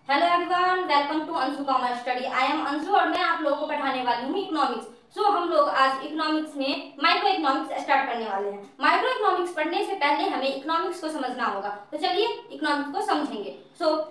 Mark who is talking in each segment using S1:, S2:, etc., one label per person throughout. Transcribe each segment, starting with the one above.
S1: Hello everyone, welcome to Anshu commerce study. I am Anshu और मैं आप लोगों को पढ़ाने वाली हूँ इकोनॉमिक्स। हम लोग आज इकोनॉमिक्स में माइक्रो इकोनॉमिक्स स्टार्ट करने वाले हैं। माइक्रो इकोनॉमिक्स पढ़ने से पहले हमें इकोनॉमिक्स को समझना होगा, तो चलिए इकोनॉमिक्स को समझेंगे।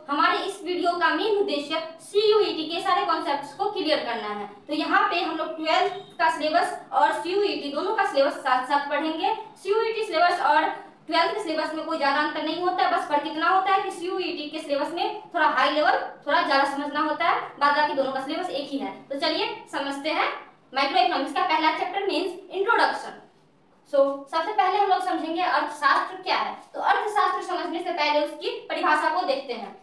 S1: हमारे इस वीडियो का मेन उद्देश्य CUET के सारे कॉन्सेप्ट्स को क्लियर करना है। तो यहाँ पे हम लोग 12th का सिलेबस और CUET दोनों का सिलेबस साथ साथ पढ़ेंगे। CUET सिलेबस और 12th के सिलेबस में कोई ज्यादा अंतर नहीं होता है, बस फर्क इतना होता है कि CUET के सिलेबस में थोड़ा हाई लेवल, थोड़ा ज्यादा समझना होता है, बाद बाकी दोनों का सिलेबस एक ही है। तो चलिए समझते हैं माइक्रो इकोनॉमिक्स का पहला चैप्टर मींस इंट्रोडक्शन। सबसे पहले हम लोग समझेंगे अर्थशास्त्र क्या है। तो अर्थशास्त्र समझने से पहले उसकी परिभाषा को देखते हैं।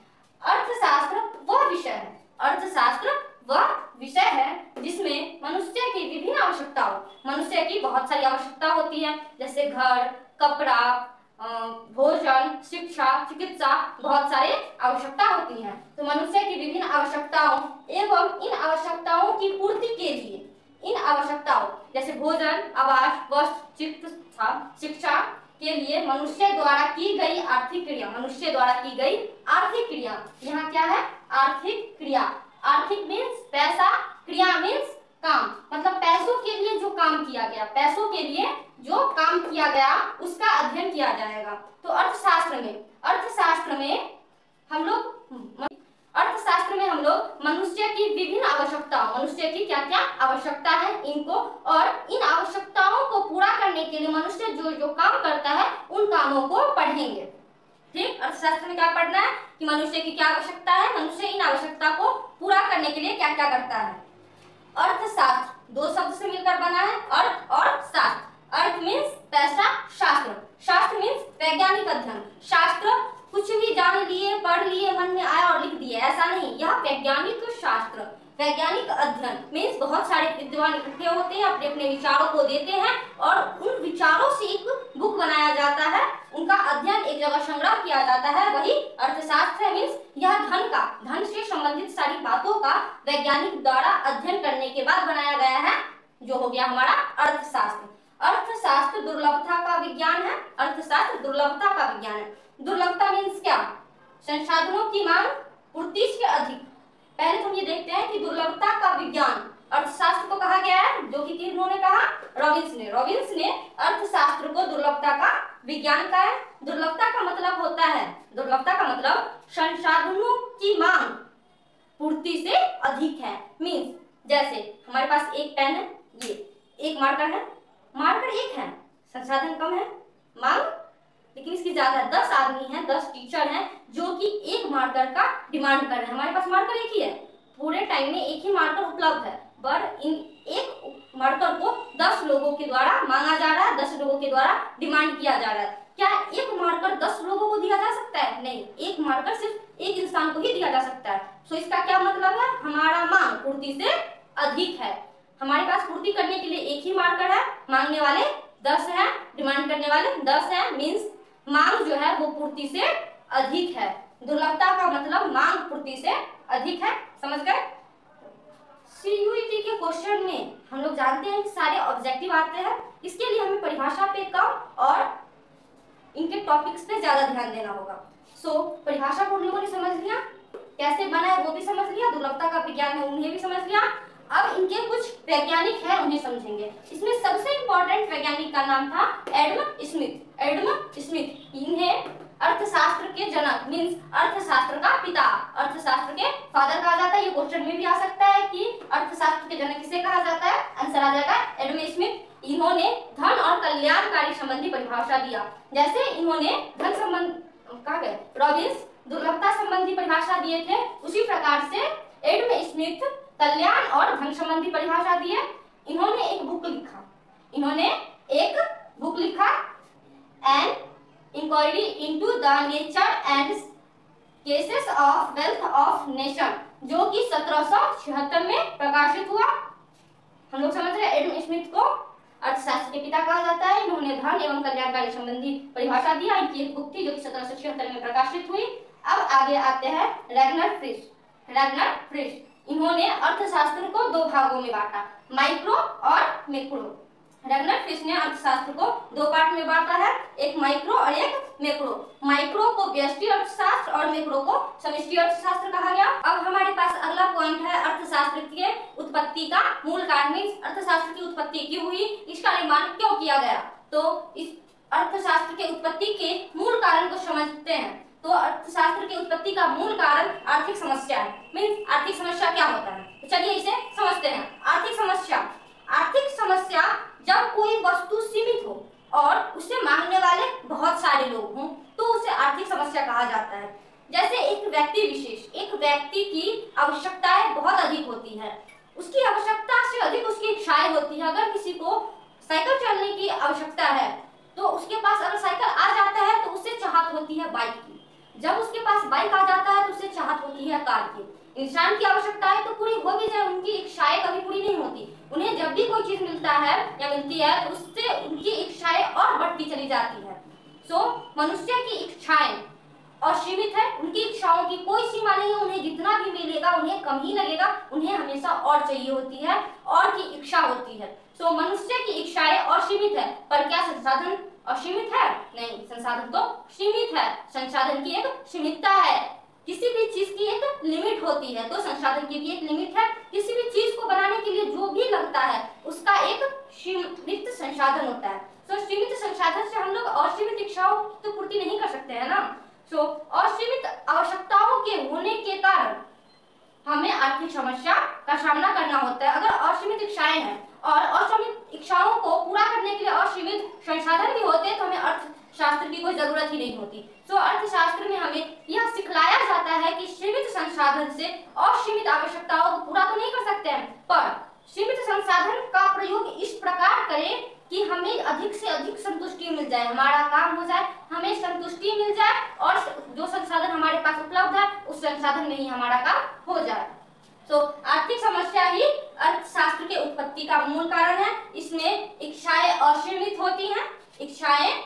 S1: अर्थशास्त्र वह विषय है, अर्थशास्त्र वह विषय है जिसमें मनुष्य की विभिन्न आवश्यकताओं, मनुष्य की बहुत सारी आवश्यकता होती है, जैसे घर, कपड़ा, भोजन, शिक्षा, चिकित्सा, बहुत सारे आवश्यकता होती हैं। तो मनुष्य की विभिन्न आवश्यकताओं एवं इन आवश्यकताओं की पूर्ति के लिए, इन आवश्यकताओं जैसे भोजन, आवास, वस्त्र, चिकित्सा, शिक्षा के लिए मनुष्य द्वारा की गई आर्थिक क्रिया, मनुष्य द्वारा की गई आर्थिक क्रिया, यहाँ क्या है? आर्थिक क्रिया। आर्थिक मीन्स पैसा, क्रिया मीन्स काम, मतलब पैसों के लिए जो काम किया गया, पैसों के लिए जो काम किया गया उसका अध्ययन किया जाएगा। तो अर्थशास्त्र में हम लोग मनुष्य की विभिन्न आवश्यकताओं, मनुष्य की क्या क्या आवश्यकता है इनको, और इन आवश्यकताओं को पूरा करने के लिए मनुष्य जो जो काम करता है उन कामों को पढ़ेंगे। ठीक, अर्थशास्त्र में क्या पढ़ना है कि मनुष्य की क्या आवश्यकता है, मनुष्य इन आवश्यकता को पूरा करने के लिए क्या क्या करता है। अर्थशास्त्र दो शब्द से मिलकर बना है, अर्थ और शास्त्र। अर्थ मीन्स पैसा, शास्त्र, शास्त्र मीन्स वैज्ञानिक अध्ययन। शास्त्र कुछ भी जान लिए, पढ़ लिए, मन में आया और लिख दिए, ऐसा नहीं, यह वैज्ञानिक शास्त्र, वैज्ञानिक अध्ययन मीन्स बहुत सारे विद्वान इकट्ठे होते हैं, अपने अपने विचारों को देते हैं और उन विचारों से एक बुक बनाया जाता है, उनका अध्ययन एक जगह संग्रह किया जाता है, वही अर्थशास्त्र है। मीन्स यह धन से संबंधित सारी बातों का वैज्ञानिक द्वारा अध्ययन करने के बाद बनाया गया है, जो हो गया हमारा अर्थशास्त्र। अर्थशास्त्र दुर्लभता का विज्ञान है, अर्थशास्त्र दुर्लभता का विज्ञान है। दुर्लभता मीन्स क्या? संसाधनों की मांग पूर्ति से अधिक। पहले तो हम ये देखते हैं कि दुर्लभता का विज्ञान अर्थशास्त्र को कहा गया है, जो कि किन्होंने कहा? रॉबिन्स ने अर्थशास्त्र को दुर्लभता का विज्ञान कहा है। दुर्लभता का मतलब होता है, दुर्लभता का मतलब संसाधनों की मांग पूर्ति से अधिक है। मीन्स जैसे हमारे पास एक पेन है, ये एक मार्कर है, मार्कर एक है, संसाधन कम है, मांग लेकिन इसकी ज्यादा है। 10 आदमी हैं, 10 टीचर हैं जो कि एक मार्कर का डिमांड कर रहे हैं। हमारे पास मार्कर एक ही है, पूरे टाइम में एक ही मार्कर उपलब्ध है, पर इन एक मार्कर को 10 लोगों के द्वारा मांगा जा रहा है, 10 लोगों के द्वारा डिमांड किया जा रहा है। क्या एक मार्कर 10 लोगों को दिया जा सकता है? नहीं, एक मार्कर सिर्फ एक इंसान को ही दिया जा सकता है। इसका क्या मतलब है? हमारा मांग पूर्ति से अधिक है। हमारे पास पूर्ति करने के लिए एक ही मार्कर है, मांगने वाले 10 हैं, डिमांड करने वाले 10 हैं, मीन्स मांग जो है वो पूर्ति से अधिक है। दुर्लभता का मतलब मांग पूर्ति से अधिक है, समझ गए? CUET के क्वेश्चन में हम लोग जानते हैं कि सारे ऑब्जेक्टिव आते हैं, इसके लिए हमें परिभाषा पे कम और इनके टॉपिक्स पे ज्यादा ध्यान देना होगा। परिभाषा को हम लोगों ने समझ लिया, कैसे बना है वो भी समझ लिया, दुर्लभता का विज्ञान है उन्हें भी समझ लिया। अब इनके कुछ वैज्ञानिक है उन्हें समझेंगे। इसमें सबसे इंपॉर्टेंट वैज्ञानिक का नाम था एडम स्मिथ। इन्हें अर्थशास्त्र के जनक मींस अर्थशास्त्र का पिता, अर्थशास्त्र के फादर कहा जाता है। ये क्वेश्चन में भी आ सकता है कि अर्थशास्त्र के जनक किसे कहा जाता है, आंसर आ जाएगा एडम स्मिथ। इन्होंने धन और कल्याणकारी संबंधी परिभाषा दिया, जैसे इन्होंने धन संबंध कहा गया, रॉबिन्स दुर्लभता संबंधी परिभाषा दिए थे, उसी प्रकार से एडम स्मिथ कल्याण और धन संबंधी परिभाषा दी है। इन्होंने एक बुक लिखा an inquiry into the nature and causes of wealth of nation, जो कि 1776 में प्रकाशित हुआ। हम लोग समझ रहे हैं एडम स्मिथ को अर्थशास्त्र के पिता कहा जाता है। इन्होंने धन एवं कल्याणकारी संबंधी परिभाषा दिया, इनकी एक बुक थी जो कि 1776 में प्रकाशित हुई। अब आगे आते हैं रैगनर फ्रिश। इन्होंने अर्थशास्त्र को दो भागों में बांटा, माइक्रो और मैक्रो। रैगनार्ड फिश ने अर्थशास्त्र को दो पार्ट में बांटा है, एक माइक्रो और एक मैक्रो। माइक्रो को व्यष्टि अर्थशास्त्र और मैक्रो को समष्टि अर्थशास्त्र कहा गया। अब हमारे पास अगला पॉइंट है अर्थशास्त्र के उत्पत्ति का मूल कारण। अर्थशास्त्र की उत्पत्ति क्यों हुई, इसका निर्माण क्यों किया गया। तो इस अर्थशास्त्र के उत्पत्ति के मूल कारण को समझते हैं। तो अर्थशास्त्र की उत्पत्ति का मूल कारण आर्थिक समस्या है। मीन्स आर्थिक समस्या क्या होता है, तो चलिए इसे समझते हैं। आर्थिक समस्या जब कोई वस्तु सीमित हो और उसे मांगने वाले बहुत सारे लोग हों तो उसे आर्थिक समस्या कहा जाता है। जैसे एक व्यक्ति की आवश्यकताएं बहुत अधिक होती है, उसकी आवश्यकता से अधिक उसकी इच्छाएं होती है। अगर किसी को साइकिल चलाने की आवश्यकता है तो उसके पास अगर साइकिल आ जाता है तो उसे चाहत होती है बाइक की। जब उसके पास बाइक आ जाता है तो उसे चाहत होती है कार की। इंसान की आवश्यकताएं तो पूरी हो भी जाए, उनकी इच्छाएं कभी पूरी नहीं होती। उन्हें जब भी कोई चीज मिलता है या मिलती है तो उससे उनकी इच्छाएं और बढ़ती चली जाती है। सो मनुष्य की इच्छाएं असीमित है, उनकी इच्छाओं की कोई सीमा नहीं है। उन्हें जितना भी मिलेगा उन्हें कम ही लगेगा, उन्हें हमेशा और चाहिए होती है, और की इच्छा होती है। सो मनुष्य की इच्छाएं असीमित है, पर क्या संसाधन असीमित है? नहीं, संसाधन तो सीमित है। संसाधन की एक सीमितता है। किसी भी चीज की एक लिमिट होती है, तो संसाधन की भी एक लिमिट है। किसी भी चीज को बनाने के लिए जो भी लगता है उसका एक सीमित संसाधन होता है। तो सीमित संसाधन से हम लोग असीमित इच्छाओं की तो पूर्ति नहीं कर सकते हैं ना। तो असीमित आवश्यकताओं के होने के कारण हमें आर्थिक समस्या का सामना करना होता है। अगर असीमित इच्छाएं हैं और असीमित इच्छाओं को पूरा करने के लिए असीमित संसाधन भी होते हैं तो हमें अर्थशास्त्र की कोई जरूरत ही नहीं होती। तो अर्थशास्त्र में हमें यह सिखलाया जाता है कि सीमित संसाधन से असीमित आवश्यकताओं को पूरा तो नहीं कर सकते हैं, पर सीमित संसाधन का प्रयोग इस प्रकार करें कि हमें अधिक से अधिक संतुष्टि मिल जाए, हमारा काम हो जाए, हमें संतुष्टि मिल जाए और जो संसाधन हमारे पास उपलब्ध है उस संसाधन में ही हमारा काम हो जाए। तो आर्थिक समस्या ही अर्थशास्त्र के उत्पत्ति का मूल कारण है। इसमें इच्छाएं असीमित होती हैं, इच्छाएं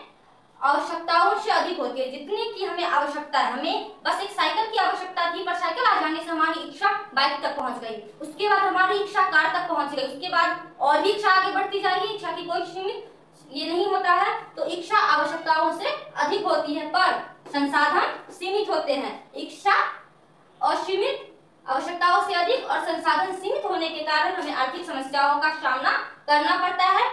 S1: आवश्यकताओं से अधिक होती है। जितनी की हमें आवश्यकता है, हमें बस एक साइकिल की आवश्यकता थी, पर साइकिल आ जाने से हमारी इच्छा बाइक तक पहुंच गई, उसके बाद हमारी इच्छा कार तक पहुंच गई, उसके बाद और भी इच्छा आगे बढ़ती जाएगी। इच्छा की कोई सीमित ये नहीं होता है। तो इच्छा आवश्यकताओं से अधिक होती है पर संसाधन सीमित होते हैं। इच्छा असीमित, आवश्यकताओं से अधिक और संसाधन सीमित होने के कारण हमें आर्थिक समस्याओं का सामना करना पड़ता है।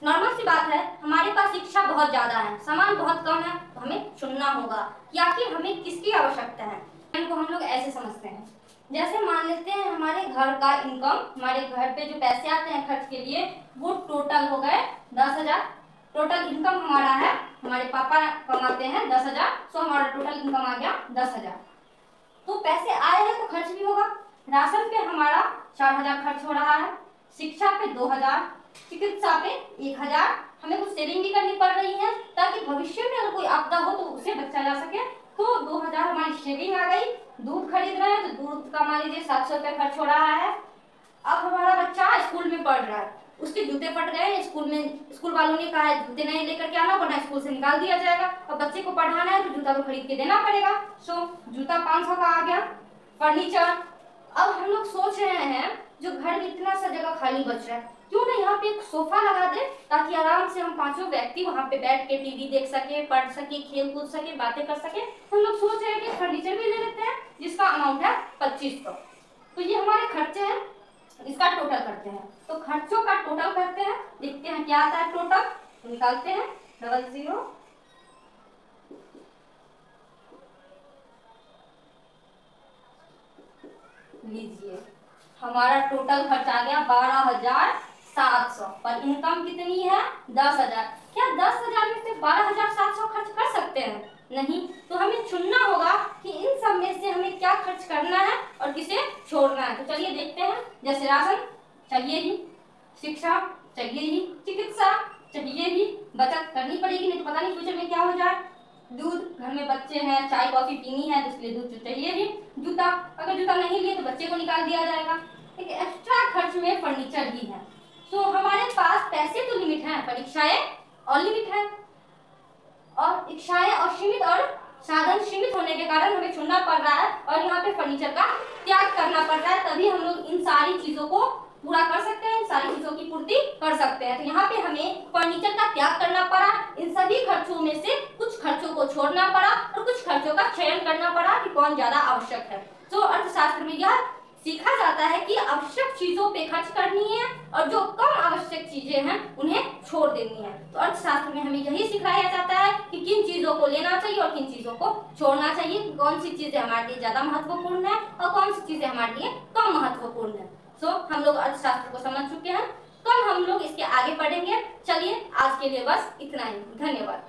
S1: नॉर्मल सी बात है, हमारे पास इच्छा बहुत ज्यादा है, सामान बहुत कम है, तो हमें चुनना होगा कि आखिर हमें किसकी आवश्यकता है। इनको हम लोग ऐसे समझते हैं, जैसे मान लेते हैं हमारे घर का इनकम, हमारे घर पे जो पैसे आते हैं खर्च के लिए वो टोटल हो गए 10,000। टोटल इनकम हमारा है, हमारे पापा कमाते हैं 10,000, सो हमारा टोटल इनकम आ गया 10,000। तो पैसे आए हैं तो खर्च भी होगा। राशन पे हमारा 4,000 खर्च हो रहा है, शिक्षा पे 2,000, चिकित्सा पे 1,000। हमें कुछ सेविंग भी करनी पड़ रही है ताकि भविष्य में अगर कोई आपदा हो तो उसे बचा जा सके। तो 2,000 हमारी सेविंग आ गई। दूध खरीद रहे हैं तो दूध का मान लीजिए 700 रुपये खर्च हो रहा है। अब हमारा बच्चा स्कूल में पढ़ रहा है, उसके जूते फट गए, स्कूल वालों ने कहा है जूते नहीं लेकर के आना वरना स्कूल से निकाल दिया जाएगा। अब बच्चे को पढ़ाना है तो जूता तो खरीद के देना पड़ेगा। जूता 500 का आ गया। फर्नीचर, अब हम लोग सोच रहे हैं जो घर में इतना सा जगह खाली बच रहा है, क्यों ना यहाँ पे एक सोफा लगा दे ताकि आराम से हम पांचों व्यक्ति वहाँ पे बैठ के टीवी देख सके, पढ़ सके, खेल कूद सके, बातें कर सके। हम लोग सोच रहे हैं कि फर्नीचर भी ले लेते हैं जिसका अमाउंट है 2500। तो ये हमारे खर्चे हैं, इसका टोटल करते हैं। तो खर्चों का टोटल करते हैं, देखते हैं क्या आता है टोटल। तो निकालते हैं 00 लीजिए, हमारा टोटल खर्च आ गया 12,700। पर इनकम कितनी है 10,000। क्या 10,000 में से 12,700 खर्च कर सकते हैं? नहीं। तो हमें चुनना होगा कि इन सब में से हमें क्या खर्च करना है और किसे छोड़ना है। तो चलिए देखते हैं। जैसे राशन चाहिए ही, शिक्षा चाहिए ही, चिकित्सा चाहिए ही, बचत करनी पड़ेगी नहीं तो पता नहीं फ्यूचर में क्या हो जाए। दूध, घर में बच्चे हैं, चाय कॉफी पीनी है तो इसलिए दूध चाहिए ही। जूता, अगर जूता नहीं लिए तो बच्चे को निकाल दिया जाएगा। एक एक्स्ट्रा खर्च में फर्नीचर भी है। तो हमारे पास पैसे तो लिमिट है पर इच्छाएं अलिमिट है, और इच्छाएं असीमित और साधन सीमित होने के कारण हमें चुनना पड़ रहा है और यहाँ पे फर्नीचर का त्याग करना पड़ रहा है। तभी हम लोग इन सारी चीजों को पूरा कर सकते हैं, इन सारी चीजों की पूर्ति कर सकते हैं। तो यहाँ पे हमें फर्नीचर का त्याग करना पड़ा, इन सभी खर्चों में से कुछ खर्चों को छोड़ना पड़ा और कुछ खर्चों का चयन करना पड़ा कि कौन ज्यादा आवश्यक है। तो अर्थशास्त्र में यह सीखा जाता है कि आवश्यक चीजों पे खर्च करनी है और जो कम आवश्यक चीजें हैं उन्हें छोड़ देनी है। तो अर्थशास्त्र में हमें यही सिखाया जाता है कि किन चीजों को लेना चाहिए और किन चीजों को छोड़ना चाहिए, कौन सी चीजें हमारे लिए ज्यादा महत्वपूर्ण है और कौन सी चीजें हमारे लिए कम महत्वपूर्ण है। सो हम लोग अर्थशास्त्र को समझ चुके हैं, कल हम लोग इसके आगे पढ़ेंगे। चलिए आज के लिए बस इतना ही, धन्यवाद।